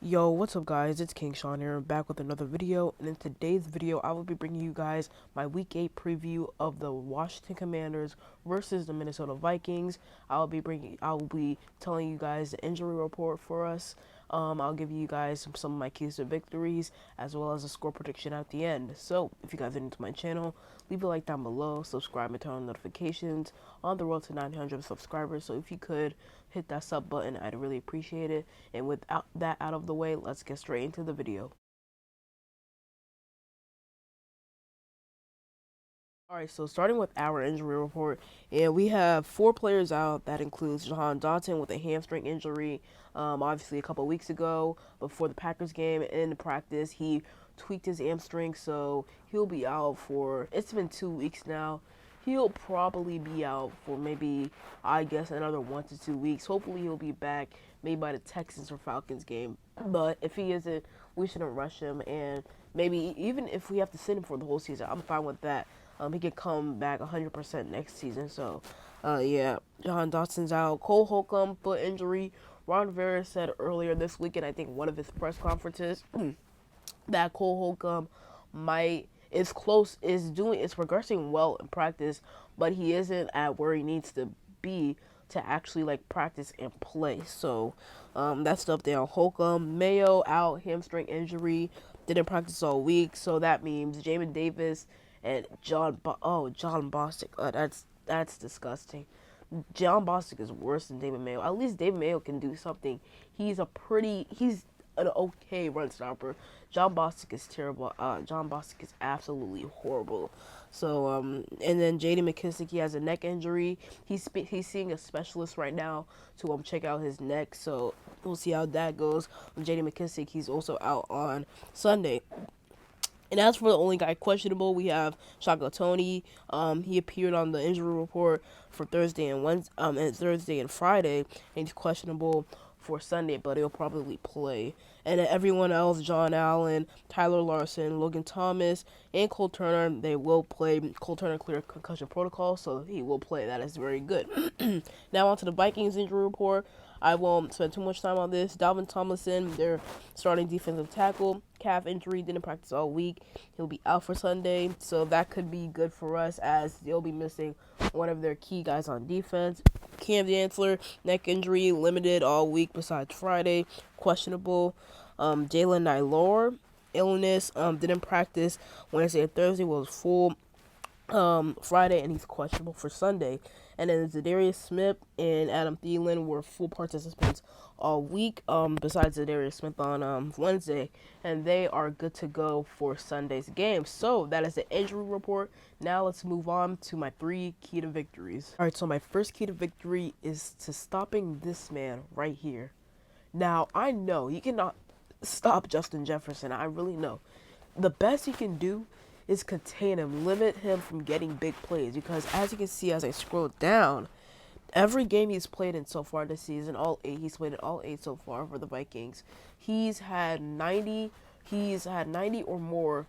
Yo, what's up guys? It's King Sean here, back with another video, and in today's video I will be bringing you guys my Week 8 preview of the Washington Commanders versus the Minnesota Vikings. I will be telling you guys the injury report for us. I'll give you guys some of my keys to victories, as well as a score prediction at the end. So, if you guys are new to my channel, leave a like down below, subscribe and turn on notifications. On the road to 900 subscribers, so if you could hit that sub button, I'd really appreciate it. And without that out of the way, let's get straight into the video. Alright, so starting with our injury report, and we have 4 players out. That includes Jahan Dotson with a hamstring injury. Obviously, a couple weeks ago, before the Packers game in practice, he tweaked his hamstring, so he'll be out for. It's been 2 weeks now. He'll probably be out for maybe, I guess, another 1 to 2 weeks. Hopefully, he'll be back maybe by the Texans or Falcons game. But if he isn't, we shouldn't rush him. And maybe even if we have to sit him for the whole season, I'm fine with that. He could come back 100% next season. So, yeah, John Dotson's out. Cole Holcomb, foot injury. Ron Rivera said earlier this week, and I think one of his press conferences, that Cole Holcomb is progressing well in practice, but he isn't at where he needs to be to actually like practice and play. So that stuff there on Holcomb. Mayo out, hamstring injury, didn't practice all week, so that means Jamin Davis and John Bostic. That's disgusting. John Bostic is worse than David Mayo. At least David Mayo can do something. He's an okay run stopper. John Bostic is terrible. John Bostic is absolutely horrible. So and then J.D. McKissick, he has a neck injury. He's seeing a specialist right now to check out his neck. So we'll see how that goes. J.D. McKissick, he's also out on Sunday. And as for the only guy questionable, we have Shaka Tony. He appeared on the injury report for Thursday and Friday, and he's questionable for Sunday, but he'll probably play. And then everyone else, John Allen, Tyler Larson, Logan Thomas, and Cole Turner, they will play. Cole Turner cleared concussion protocol, so he will play. That is very good. Now on to the Vikings injury report. I won't spend too much time on this. Dalvin Tomlinson, their starting defensive tackle, calf injury, didn't practice all week. He'll be out for Sunday, so that could be good for us as they'll be missing one of their key guys on defense. Cam Dantzler, neck injury, limited all week besides Friday, questionable. Jalen Nailor, illness, didn't practice Wednesday and Thursday, was full Friday, and he's questionable for Sunday. And then Zadarius Smith and Adam Thielen were full participants all week, besides Zadarius Smith on Wednesday, and they are good to go for Sunday's game. So that is the injury report. Now let's move on to my 3 key to victories. All right, so my first key to victory is to stopping this man right here. Now, I know you cannot stop Justin Jefferson. I really know. The best you can do is contain him, limit him from getting big plays, because as you can see as I scroll down, every game he's played in so far this season, he's played in all 8 so far for the Vikings. He's had 90 or more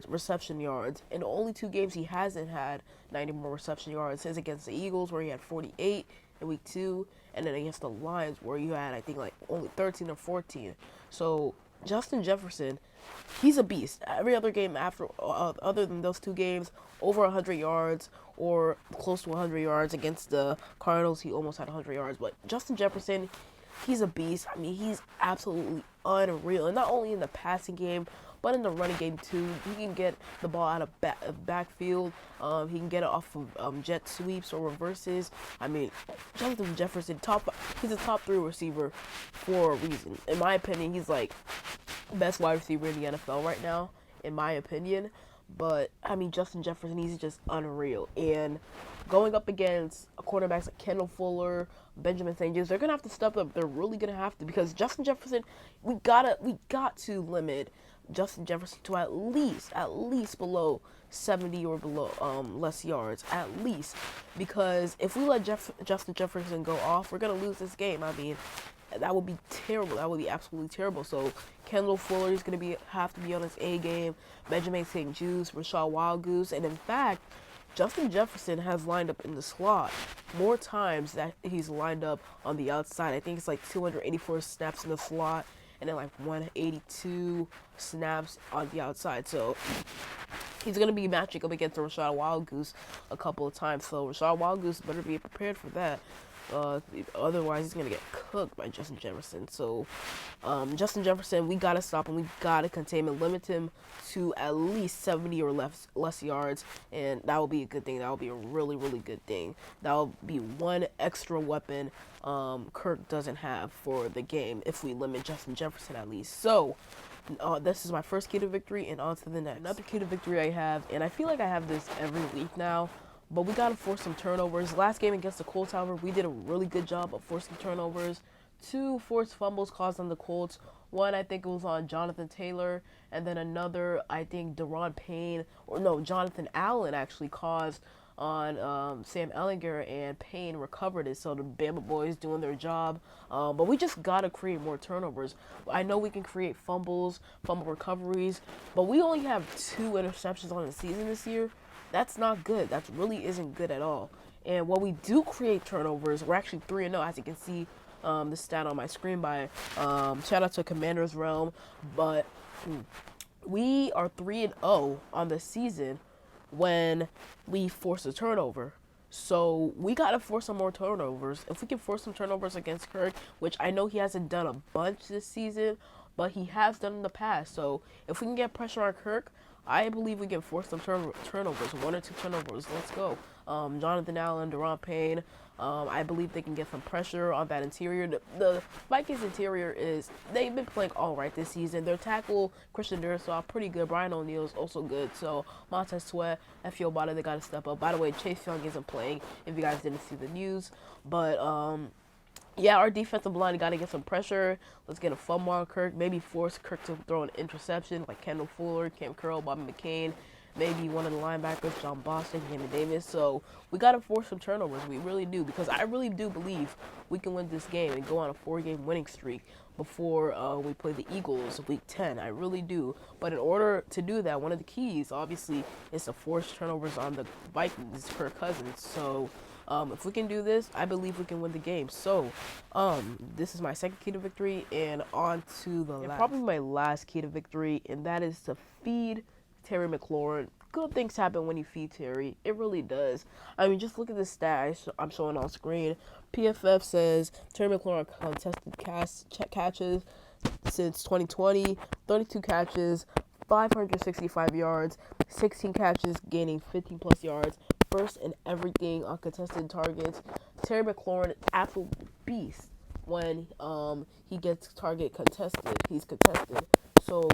reception yards. In only 2 games he hasn't had 90 more reception yards. His against the Eagles, where he had 48 in week 2, and then against the Lions, where you had, I think, like only 13 or 14. So Justin Jefferson, he's a beast. Every other game other than those 2 games, over 100 yards or close to 100 yards. Against the Cardinals, he almost had 100 yards. But Justin Jefferson, he's a beast. I mean, he's absolutely unreal. And not only in the passing game, but in the running game too. He can get the ball out of backfield. He can get it off of jet sweeps or reverses. I mean, Justin Jefferson, he's a top 3 receiver for a reason. In my opinion, he's like best wide receiver in the NFL right now, in my opinion. But I mean, Justin Jefferson, he's just unreal. And going up against quarterbacks like Kendall Fuller, Benjamin St. James, they're gonna have to step up. They're really gonna have to, because Justin Jefferson, we got to limit Justin Jefferson to at least below 70 or below less yards, at least, because if we let Justin Jefferson go off, we're gonna lose this game. I mean, that would be terrible. That would be absolutely terrible. So Kendall Fuller is going to have to be on his A game. Benjamin St. Juice, Rashad Wildgoose, and in fact, Justin Jefferson has lined up in the slot more times that he's lined up on the outside. I think it's like 284 snaps in the slot, and then like 182 snaps on the outside. So he's going to be matching up against Rashad Wildgoose a couple of times. So Rashad Wildgoose better be prepared for that. Otherwise, he's going to get cooked by Justin Jefferson. So Justin Jefferson, we got to stop him. We got to contain him, limit him to at least 70 or less yards. And that will be a good thing. That will be a really, really good thing. That will be one extra weapon Kirk doesn't have for the game if we limit Justin Jefferson at least. So this is my first key to victory, and on to the next. Another key to victory I have, and I feel like I have this every week now, but we got to force some turnovers. Last game against the Colts, however, we did a really good job of forcing turnovers. 2 forced fumbles caused on the Colts. One, I think it was on Jonathan Taylor, and then another, I think Jonathan Allen actually caused on Sam Ellinger, and Payne recovered it. So the Bama boys doing their job. But we just got to create more turnovers. I know we can create fumble recoveries, but we only have 2 interceptions on the season this year. That's not good. That really isn't good at all. And when we do create turnovers, we're actually 3-0, as you can see the stat on my screen by shout out to Commander's Realm. But we are 3-0 on the season when we force a turnover. So we got to force some more turnovers. If we can force some turnovers against Kirk, which I know he hasn't done a bunch this season, but he has done in the past. So if we can get pressure on Kirk, I believe we can force some turnovers, 1 or 2 turnovers. Let's go. Jonathan Allen, Deron Payne, I believe they can get some pressure on that interior. The Vikings interior they've been playing all right this season. Their tackle, Christian Dursaw, pretty good. Brian O'Neill's also good. So Montez Sweat, F.O. Bada, they got to step up. By the way, Chase Young isn't playing, if you guys didn't see the news. But yeah, our defensive line got to get some pressure. Let's get a fumble on Kirk. Maybe force Kirk to throw an interception like Kendall Fuller, Cam Curl, Bobby McCain. Maybe one of the linebackers, John Boston, Jamie Davis. So we got to force some turnovers. We really do, because I really do believe we can win this game and go on a 4-game winning streak before we play the Eagles week 10. I really do. But in order to do that, one of the keys, obviously, is to force turnovers on the Vikings, Kirk Cousins. So if we can do this, I believe we can win the game. So, this is my second key to victory, and on to the last. Probably my last key to victory, and that is to feed Terry McLaurin. Good things happen when you feed Terry. It really does. I mean, just look at the stat I'm showing on screen. PFF says Terry McLaurin contested catches since 2020, 32 catches, 565 yards, 16 catches, gaining 15 plus yards, first in everything on contested targets. Terry McLaurin, absolute beast when he gets target contested. He's contested. So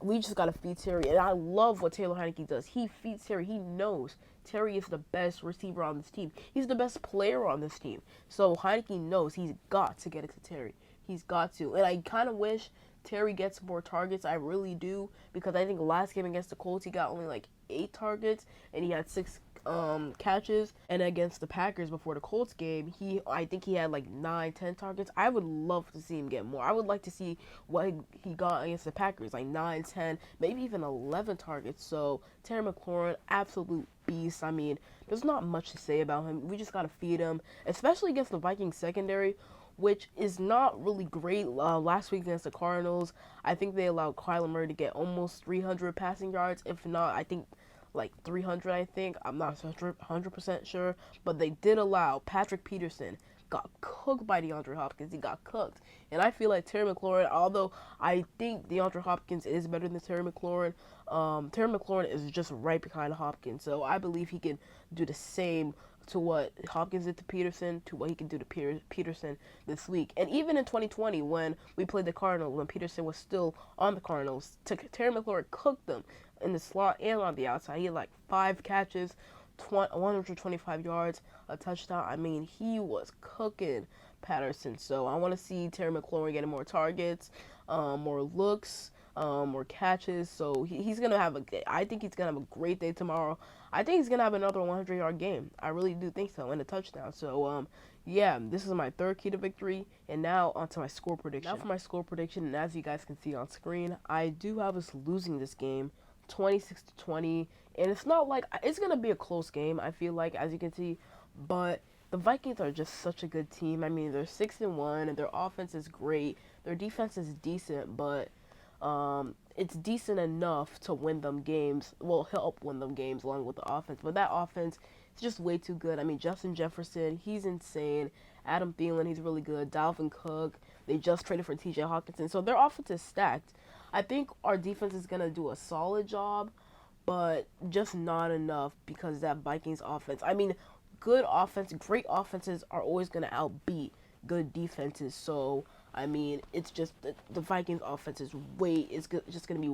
we just gotta feed Terry, and I love what Taylor Heinicke does. He feeds Terry. He knows Terry is the best receiver on this team. He's the best player on this team. So Heinicke knows he's got to get it to Terry. He's got to, and I kind of wish Terry gets more targets. I really do, because I think last game against the Colts he got only like 8 targets, and he had 6 catches. And against the Packers before the Colts game, I think he had like 9-10 targets. I would love to see him get more. I would like to see what he got against the Packers, like 9-10, maybe even 11 targets. So Terry McLaurin, absolute beast. I mean, there's not much to say about him. We just gotta feed him, especially against the Vikings secondary, which is not really great. Last week against the Cardinals, I think they allowed Kyler Murray to get almost 300 passing yards. If not, I think like 300, I think. I'm not 100% sure. But they did allow Patrick Peterson. Got cooked by DeAndre Hopkins. He got cooked. And I feel like Terry McLaurin, although I think DeAndre Hopkins is better than Terry McLaurin is just right behind Hopkins. So I believe he can do the same to what Hopkins did to Peterson, to what he can do to Peterson this week. And even in 2020, when we played the Cardinals, when Peterson was still on the Cardinals, Terry McLaurin cooked them in the slot and on the outside. He had like 5 catches, 125 yards, a touchdown. I mean, he was cooking Patterson. So I want to see Terry McLaurin getting more targets, more looks, more catches. So he's going to have I think he's going to have a great day tomorrow. I think he's going to have another 100-yard game. I really do think so, and a touchdown. So, yeah, this is my third key to victory. And now onto my score prediction. Now for my score prediction, and as you guys can see on screen, I do have us losing this game 26-20. And it's not like it's going to be a close game, I feel like, as you can see. But the Vikings are just such a good team. I mean, they're 6-1, and their offense is great. Their defense is decent, but it's decent enough to win them games. Well, help win them games along with the offense. But that offense is just way too good. I mean, Justin Jefferson, he's insane. Adam Thielen, he's really good. Dalvin Cook, they just traded for T.J. Hawkinson, so their offense is stacked. I think our defense is gonna do a solid job, but just not enough because that Vikings offense. I mean, good offense, great offenses are always gonna outbeat good defenses. So I mean, it's just the Vikings offense is just gonna be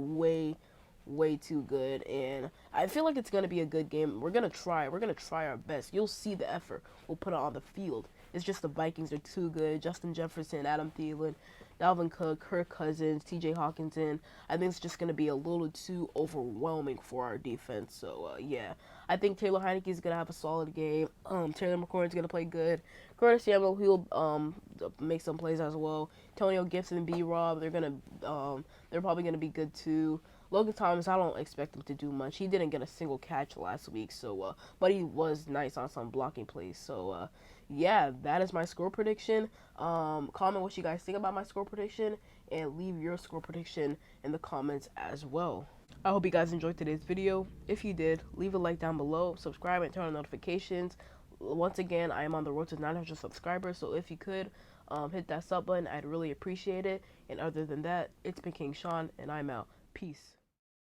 way too good, and I feel like it's gonna be a good game. We're gonna try. We're gonna try our best. You'll see the effort we'll put on the field. It's just the Vikings are too good. Justin Jefferson, Adam Thielen, Dalvin Cook, Kirk Cousins, T.J. Hawkinson. I think it's just gonna be a little too overwhelming for our defense. So yeah, I think Taylor Heinicke is gonna have a solid game. Taylor McLaurin's gonna play good. Curtis Samuel, he'll make some plays as well. Antonio Gibson, B. Rob, they're probably gonna be good too. Logan Thomas, I don't expect him to do much. He didn't get a single catch last week, so but he was nice on some blocking plays. So yeah, that is my score prediction. Comment what you guys think about my score prediction, and leave your score prediction in the comments as well. I hope you guys enjoyed today's video. If you did, leave a like down below, subscribe, and turn on notifications. Once again, I am on the road to 900 subscribers, so if you could hit that sub button, I'd really appreciate it. And other than that, it's been King Sean, and I'm out. Peace.